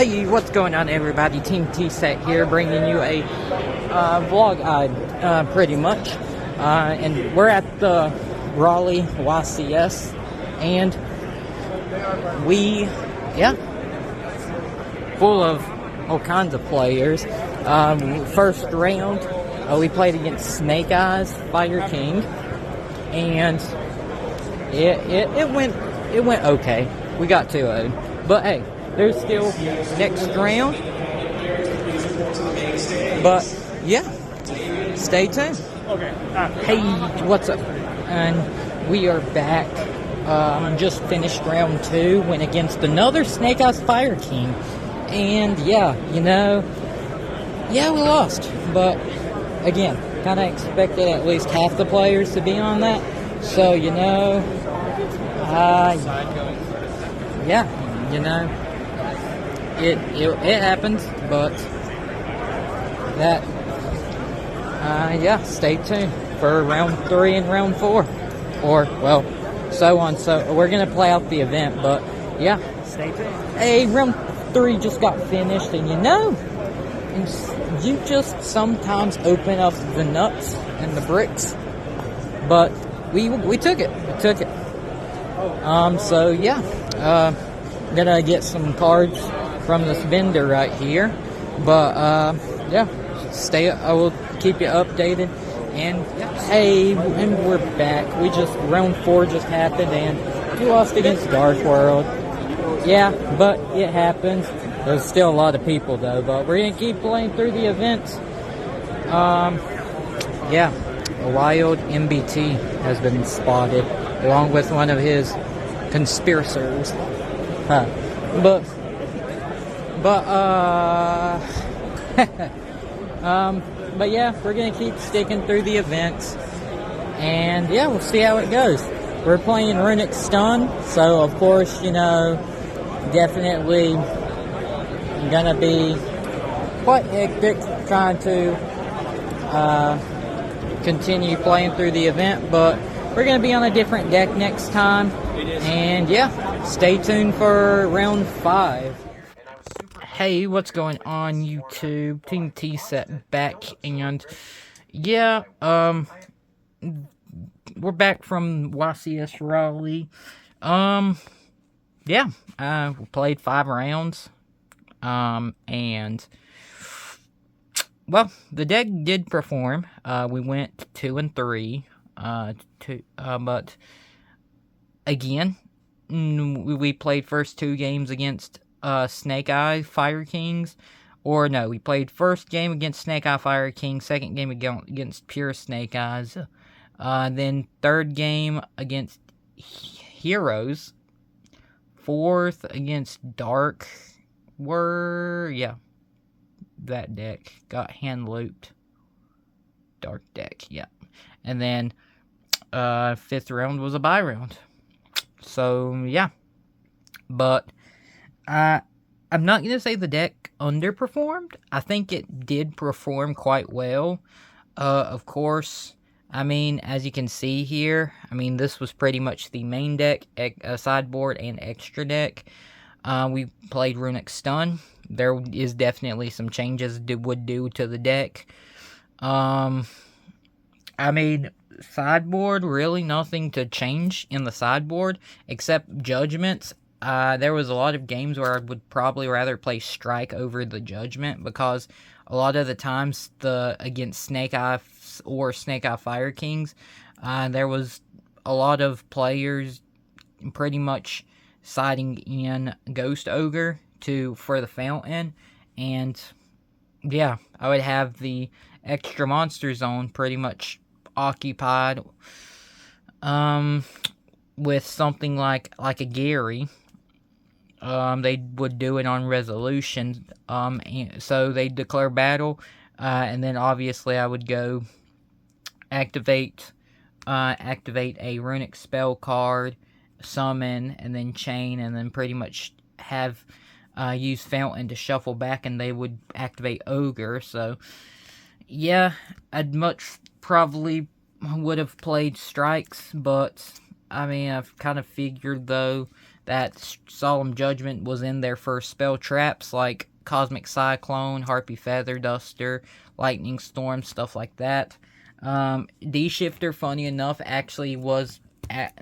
Hey, what's going on, everybody? Team T-Set here, bringing you a vlog guide, pretty much. And we're at the Raleigh YCS, and full of all kinds of players. First round, we played against Snake Eyes Fire King, and it went okay. We got 2-0, but hey, there's still next round. But yeah, stay tuned. Okay. Hey, what's up? And we are back. Just finished round 2, went against another Snake Eyes Fire King, and we lost. But again, kind of expected at least half the players to be on that. So it happens, but stay tuned for round 3 and round 4, or so on. So we're gonna play out the event, but stay tuned. Hey, round 3 just got finished, and you just sometimes open up the nuts and the bricks, but we took it. I'm gonna get some cards from this vendor right here, but I will keep you updated. And hey, and we're back. Round 4 just happened, and we lost against Dark World. Yeah, but it happens. There's still a lot of people though, but we're gonna keep playing through the events. A wild MBT has been spotted, along with one of his conspirators. But we're gonna keep sticking through the events, and we'll see how it goes. We're playing Runic Stun, so of course, definitely gonna be quite hectic trying to continue playing through the event, but we're gonna be on a different deck next time. And stay tuned for round 5. Hey, what's going on, YouTube? Team T-Set back, and we're back from YCS Raleigh. We played 5 rounds, and the deck did perform. We went 2 and 3, but again, we played first 2 games against Snake Eye Fire Kings. Or no, we played first game against Snake Eye Fire King, second game against Pure Snake Eyes, then third game against Heroes, fourth against Dark. That deck got hand looped. Dark deck, and then 5th round was a bye round. So but I'm not going to say the deck underperformed. I think it did perform quite well. Of course, as you can see here, this was pretty much the main deck, sideboard, and extra deck. We played Runic Stun. There is definitely some changes would do to the deck. Sideboard, really nothing to change in the sideboard, except Judgments. There was a lot of games where I would probably rather play Strike over the Judgment, because a lot of the times against Snake Eye or Snake Eye Fire Kings, there was a lot of players pretty much siding in Ghost Ogre for the Fountain, and I would have the extra monster zone pretty much occupied with something like a Gary. They would do it on resolution, and so they declare battle, and then obviously I would go activate a runic spell card, summon, and then chain, and then pretty much have use Fountain to shuffle back, and they would activate Ogre. So I'd much probably would have played Strikes, but I've kind of figured though that Solemn Judgment was in there for spell traps like Cosmic Cyclone, Harpy Feather Duster, Lightning Storm, stuff like that. D-Shifter, funny enough, actually was at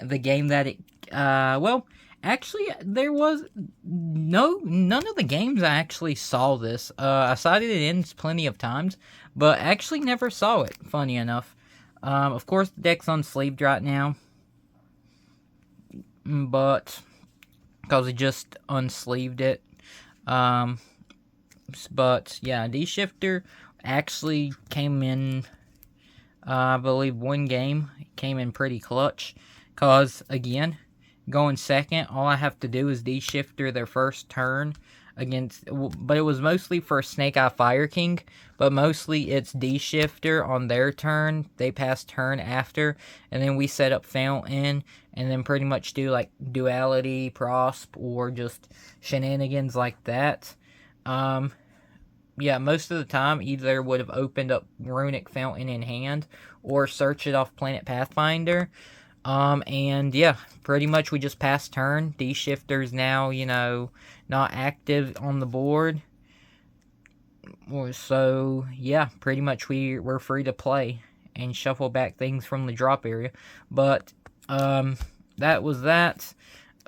the game that it, well, actually, there was none of the games I actually saw this. I cited it in plenty of times, but actually never saw it, funny enough. Of course, the deck's unsleeved right now, but, because he just unsleeved it. But, yeah, D-Shifter actually came in, I believe, one game. It came in pretty clutch. Because, again, going second, all I have to do is D-Shifter their first turn against... But it was mostly for Snake Eye Fire King. But mostly it's D-Shifter on their turn. They pass turn after. And then we set up Fountain. And then pretty much do, like, Duality, Prosp, or just shenanigans like that. Yeah, most of the time, either would have opened up Runic Fountain in hand, or search it off Planet Pathfinder. And yeah, pretty much we just passed turn. D-Shifter's now, not active on the board. So, yeah, pretty much we're free to play and shuffle back things from the drop area. But, that was that.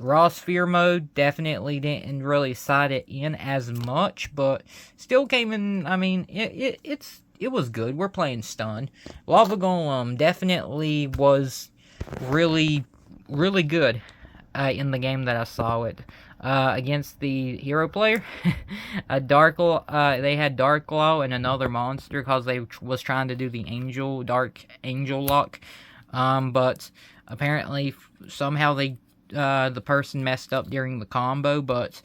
Raw Sphere mode definitely didn't really side it in as much, but still came in. I mean, it was good. We're playing Stun. Lava Golem definitely was really, really good in the game that I saw it against the hero player. They had Dark Law and another monster because they was trying to do the Dark Angel lock, but apparently somehow the person messed up during the combo. But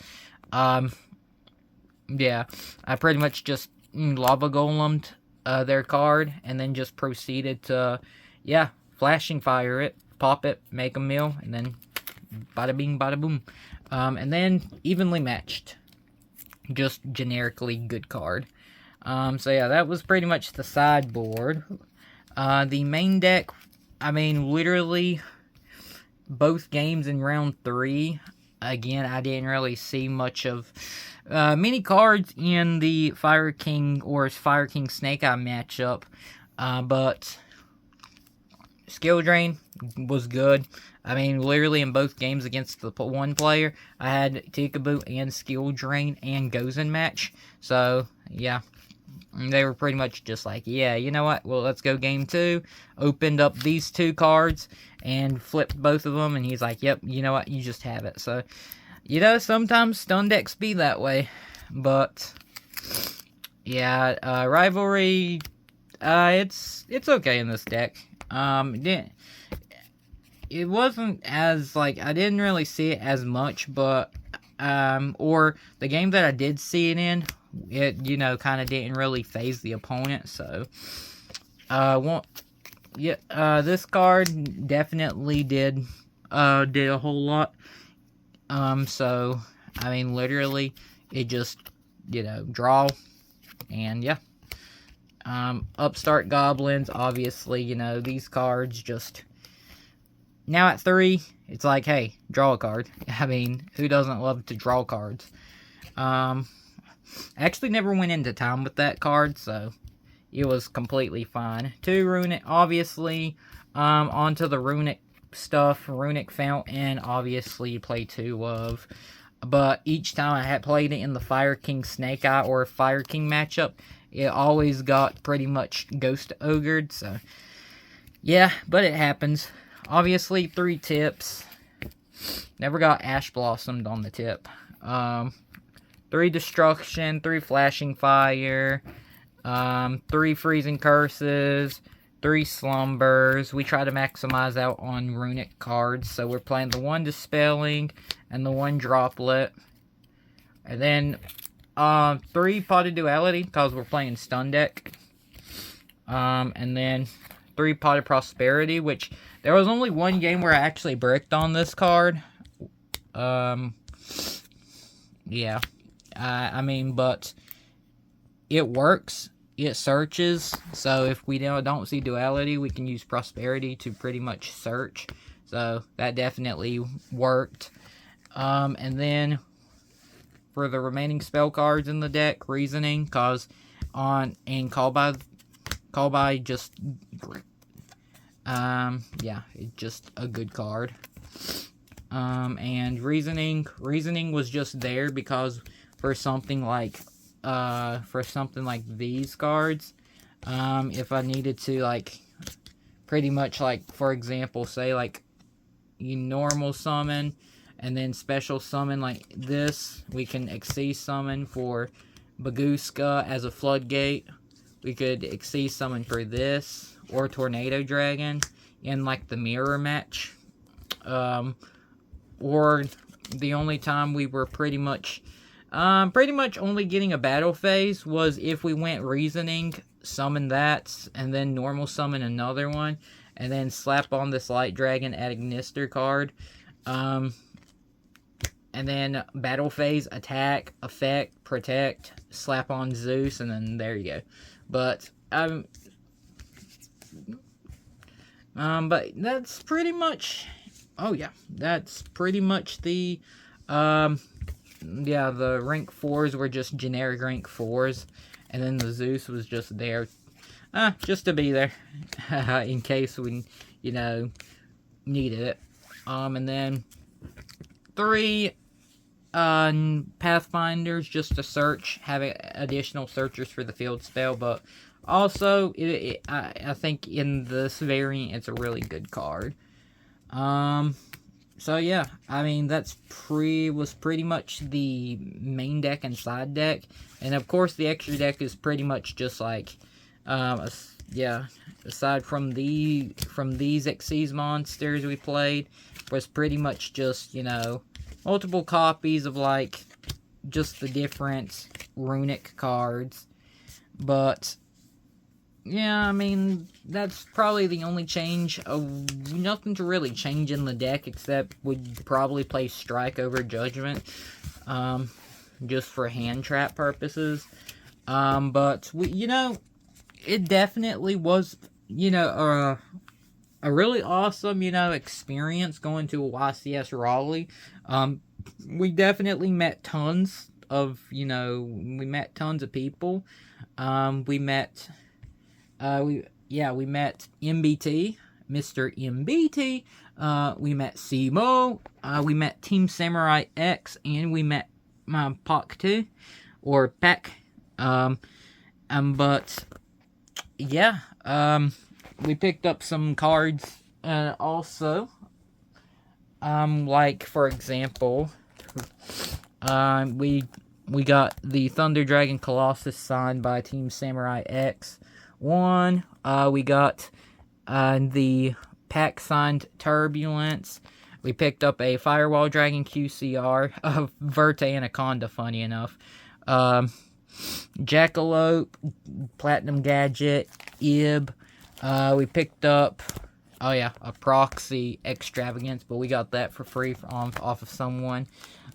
yeah, I pretty much just Lava Golemed their card and then just proceeded to flashing fire it, pop it, make a mill, and then bada bing, bada boom. And then evenly matched. Just generically good card. So yeah, that was pretty much the sideboard. The main deck, I mean, literally both games in round 3. Again, I didn't really see much of many cards in the Fire King or Fire King Snake Eye matchup. But Skill Drain was good. I mean, literally in both games against the one player, I had Tikaboo and Skill Drain and Gozen match. So, yeah. They were pretty much just like, yeah, you know what? Well, let's go game 2. Opened up these 2 cards and flipped both of them. And he's like, yep, you know what? You just have it. So, sometimes stun decks be that way. But, yeah, Rivalry, it's okay in this deck. It wasn't as, I didn't really see it as much, but, or the game that I did see it in, it, kind of didn't really phase the opponent. So, this card definitely did a whole lot. So, I mean, literally, it just, draw, and yeah. Upstart Goblins, obviously, these cards just, now at 3, it's like, hey, draw a card. I mean, who doesn't love to draw cards? Actually never went into town with that card, so it was completely fine. 2 Runic, obviously, onto the Runic stuff, Runic Fountain, obviously you play 2 of, but each time I had played it in the Fire King Snake Eye or Fire King matchup, it always got pretty much Ghost Ogred, so yeah, but it happens. Obviously, 3 tips, never got Ash Blossomed on the tip. 3 Destruction, 3 Flashing Fire, 3 Freezing Curses, 3 Slumbers. We try to maximize out on Runic cards, so we're playing the 1 Dispelling and the 1 Droplet. And then 3 Potted Duality, because we're playing Stun deck. And then 3 Potted Prosperity, which there was only one game where I actually bricked on this card. Yeah. I mean, but it works. It searches. So if we don't see Duality, we can use Prosperity to pretty much search. So that definitely worked. And then for the remaining spell cards in the deck, Reasoning, cause on and Call by just yeah, it's just a good card. And Reasoning was just there because for something like these cards, if I needed to, like, pretty much, like, for example, say, like, you normal summon and then special summon like this, we can Xyz summon for Baguska as a floodgate. We could Xyz summon for this or Tornado Dragon in, like, the mirror match. Or the only time we were pretty much only getting a battle phase was if we went Reasoning, summon that, and then normal summon another one, and then slap on this Light Dragon at Ignister card. And then battle phase, attack, effect, protect, slap on Zeus, and then there you go. But that's pretty much. Oh yeah, that's pretty much the. Yeah, the rank 4s were just generic rank 4s, and then the Zeus was just there, just to be there, in case we, needed it. And then 3 Pathfinders just to search, having additional searchers for the field spell, but also, I think in this variant, it's a really good card. So yeah, I mean, was pretty much the main deck and side deck, and of course the extra deck is pretty much just like, yeah, aside from these Xyz monsters we played, was pretty much just, multiple copies of, like, just the different runic cards, but yeah, I mean, that's probably the only change. Nothing to really change in the deck, except we'd probably play Strike over Judgment, just for hand trap purposes. But it definitely was, a really awesome, experience going to a YCS Raleigh. We definitely met tons of, we met tons of people. We met MBT, Mr. MBT. We met Simo. We met Team Samurai X, and we met Pac 2 or Pac. But yeah, we picked up some cards also. Like, for example, we got the Thunder Dragon Colossus signed by Team Samurai X. We got the pack signed Turbulence. We picked up a Firewall Dragon QCR, Verte Anaconda, funny enough. Jackalope, Platinum Gadget, Ib. We picked up, a Proxy Extravagance, but we got that for free off of someone.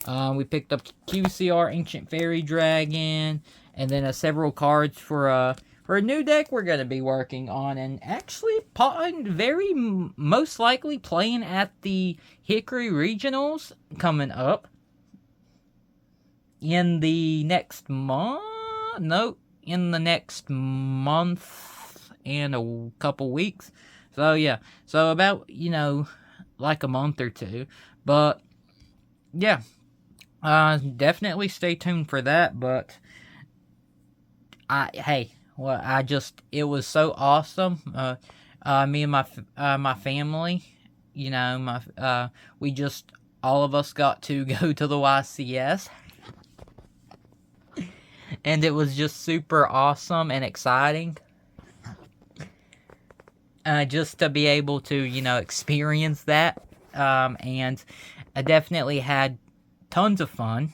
We picked up QCR Ancient Fairy Dragon, and then several cards for a new deck we're going to be working on, and actually very most likely playing at the Hickory Regionals coming up in the next month. No, in the next month and a couple weeks. So yeah, so about, like a month or two. But yeah, definitely stay tuned for that. But it was so awesome. Me and my family, we just, all of us got to go to the YCS. And it was just super awesome and exciting. Just to be able to, experience that. And I definitely had tons of fun.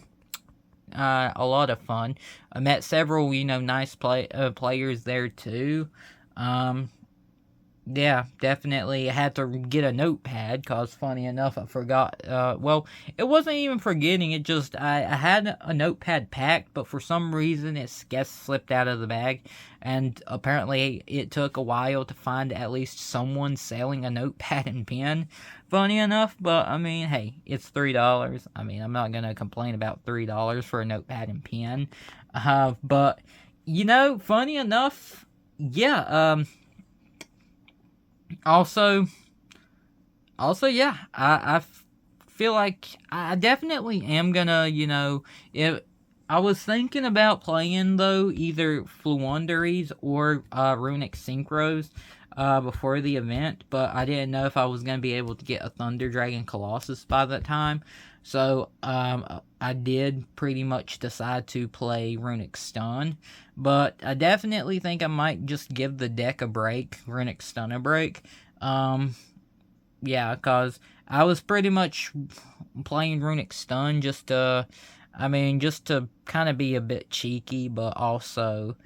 A lot of fun. I met several, nice players there too. Yeah, definitely had to get a notepad because, funny enough, I forgot. Well, it wasn't even forgetting. It just I had a notepad packed, but for some reason it guess slipped out of the bag, and apparently it took a while to find at least someone selling a notepad and pen. Funny enough, but I mean, hey, it's $3. I mean, I'm not gonna complain about $3 for a notepad and pen. But funny enough, yeah. Also, yeah, feel like I definitely am gonna, if I was thinking about playing though either Fluunderies or Runic Synchros before the event, but I didn't know if I was gonna be able to get a Thunder Dragon Colossus by that time. So I did pretty much decide to play Runic Stun, but I definitely think I might just give the deck a break, Runic Stun a break. Yeah, because I was pretty much playing Runic Stun just to kind of be a bit cheeky, but also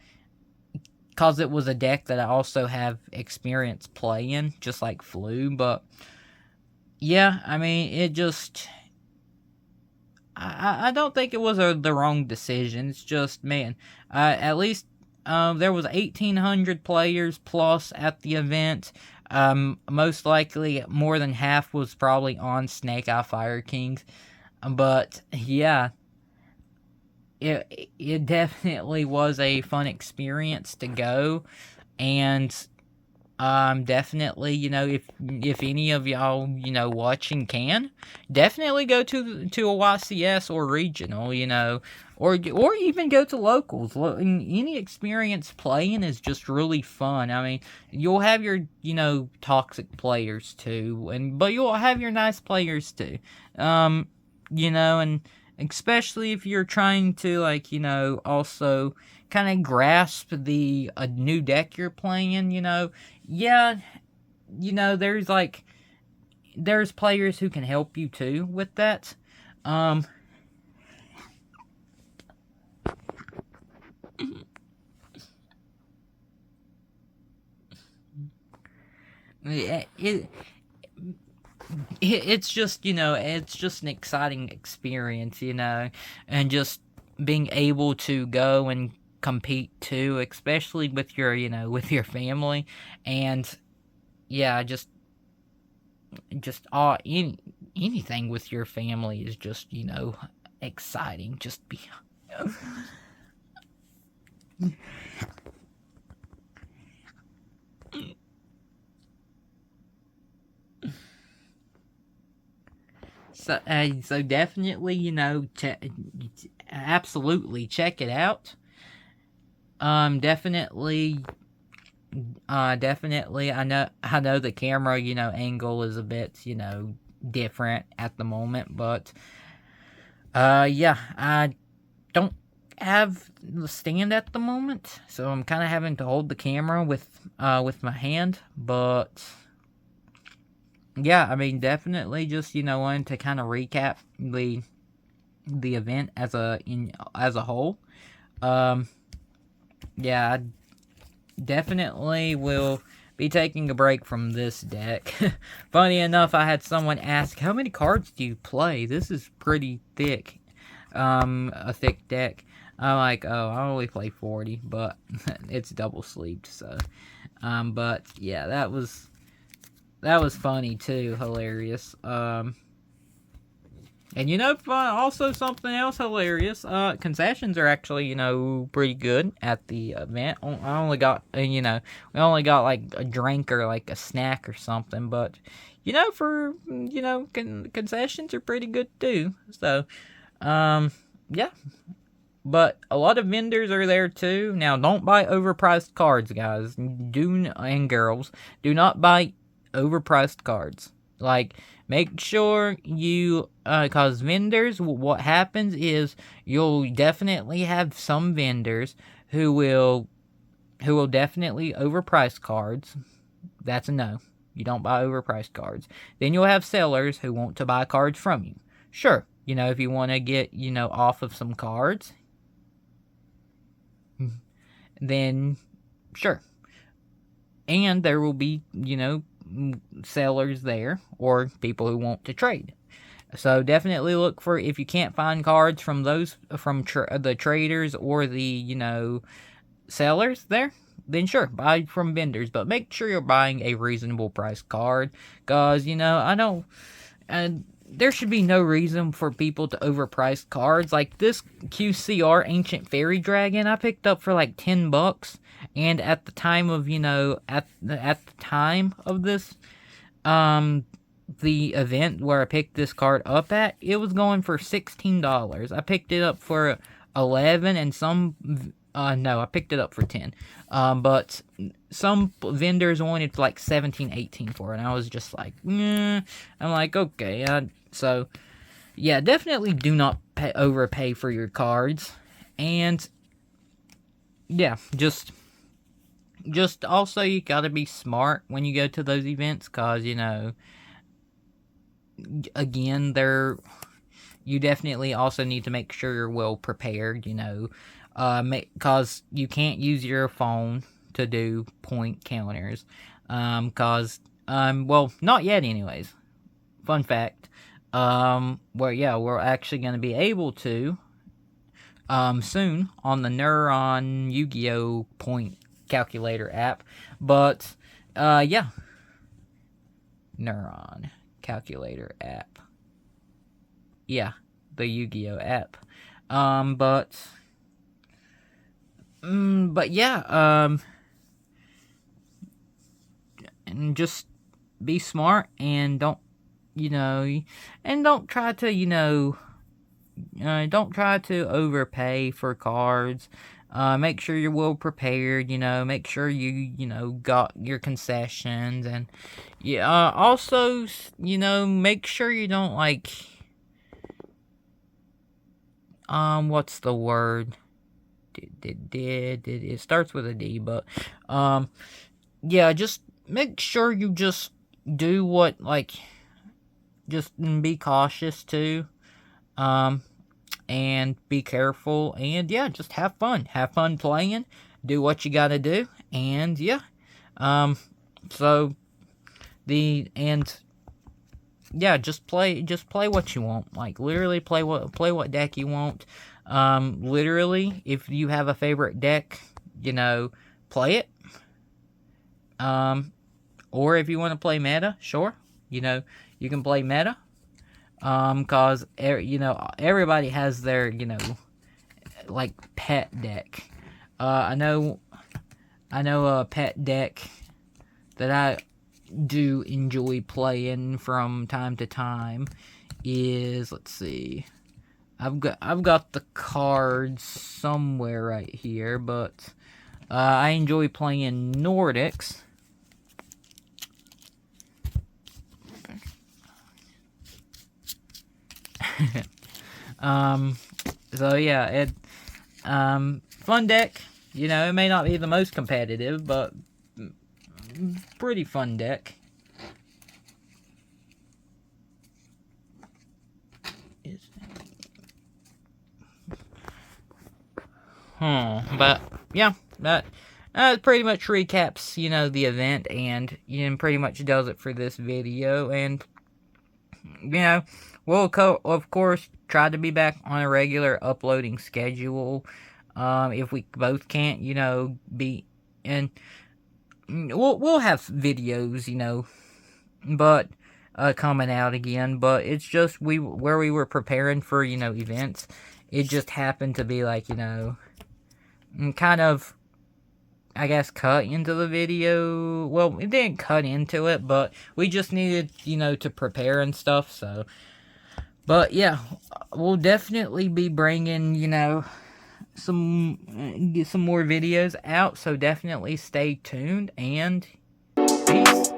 because it was a deck that I also have experience playing, just like Flu. But yeah, I mean, it just. I don't think it was the wrong decision. It's just, man, at least there was 1,800 players plus at the event. Most likely, more than half was probably on Snake Eye Fire Kings. But yeah, it definitely was a fun experience to go, and definitely, if any of y'all, watching can, definitely go to a YCS or regional, or even go to locals. Any experience playing is just really fun. I mean, you'll have your, toxic players too, but you'll have your nice players too. And especially if you're trying to, also kind of grasp the a new deck you're playing, yeah, there's players who can help you too with that. It, it's just it's just an exciting experience, and just being able to go and compete too, especially with your with your family, and yeah, just anything with your family is just exciting. Just be. So definitely, absolutely check it out. Definitely, definitely. I know the camera, angle is a bit, different at the moment, but, yeah, I don't have the stand at the moment, so I'm kind of having to hold the camera with my hand, but. Yeah, I mean, definitely just, wanting to kind of recap the event as a whole. Yeah, I definitely will be taking a break from this deck. Funny enough, I had someone ask, how many cards do you play? This is pretty thick. A thick deck. I'm like, oh, I only play 40, but it's double sleeved, so. But yeah, that was funny too, hilarious. And also something else hilarious. Concessions are actually, pretty good at the event. I only got, we only got like a drink or like a snack or something, but for concessions are pretty good too. So, yeah. But a lot of vendors are there too. Now, don't buy overpriced cards, guys. And girls, do not buy overpriced cards. Like, make sure you, cause vendors, what happens is you'll definitely have some vendors who will definitely overprice cards. That's a no. You don't buy overpriced cards. Then you'll have sellers who want to buy cards from you. Sure, if you want to get, off of some cards, then sure. and there will be, sellers there or people who want to trade. So definitely look for, if you can't find cards from those, the traders or the, sellers there, then sure, buy from vendors. But make sure you're buying a reasonable price card, because, there should be no reason for people to overprice cards. Like this QCR Ancient Fairy Dragon, I picked up for like $10, and at the time of, at the time of this, the event where I picked this card up at, it was going for $16. I picked it up for 11, and no, I picked it up for 10. But some vendors wanted like 17, 18 for it, and I was just like, I'm like, okay. So, yeah, definitely do not overpay for your cards. And, yeah, just also, you gotta be smart when you go to those events, because, again, you definitely also need to make sure you're well prepared, because you can't use your phone to do point counters, well, not yet anyways. Fun fact, we're actually going to be able to, soon, on the Neuron Yu-Gi-Oh! Point calculator app, but, yeah, Neuron calculator app, yeah, the Yu-Gi-Oh! App, but yeah, and just be smart, and don't try to, don't try to overpay for cards. Make sure you're well prepared, make sure you got your concessions, and, yeah, also, make sure you don't, like, what's the word? It starts with a D, but, yeah, just make sure you just do what, like, just be cautious too, and be careful, and, yeah, just have fun playing, do what you gotta do, and, yeah, yeah, just play what you want, like, literally play what deck you want. Literally, if you have a favorite deck, play it. Or if you want to play meta, sure, you can play meta. Cause everybody has their, like, pet deck. I know a pet deck that I do enjoy playing from time to time is, let's see, I've got the cards somewhere right here, but I enjoy playing Nordics. So yeah, fun deck. It may not be the most competitive, but pretty fun deck. But yeah, that pretty much recaps, the event, and pretty much does it for this video. And we'll of course try to be back on a regular uploading schedule. If we both can't, be, and we'll have videos, but coming out again. But it's just where we were preparing for events, it just happened to be like kind of, I guess, cut into the video. Well, it didn't cut into it, but we just needed, to prepare and stuff, so. But, yeah, we'll definitely be bringing, some more videos out, so definitely stay tuned, and peace.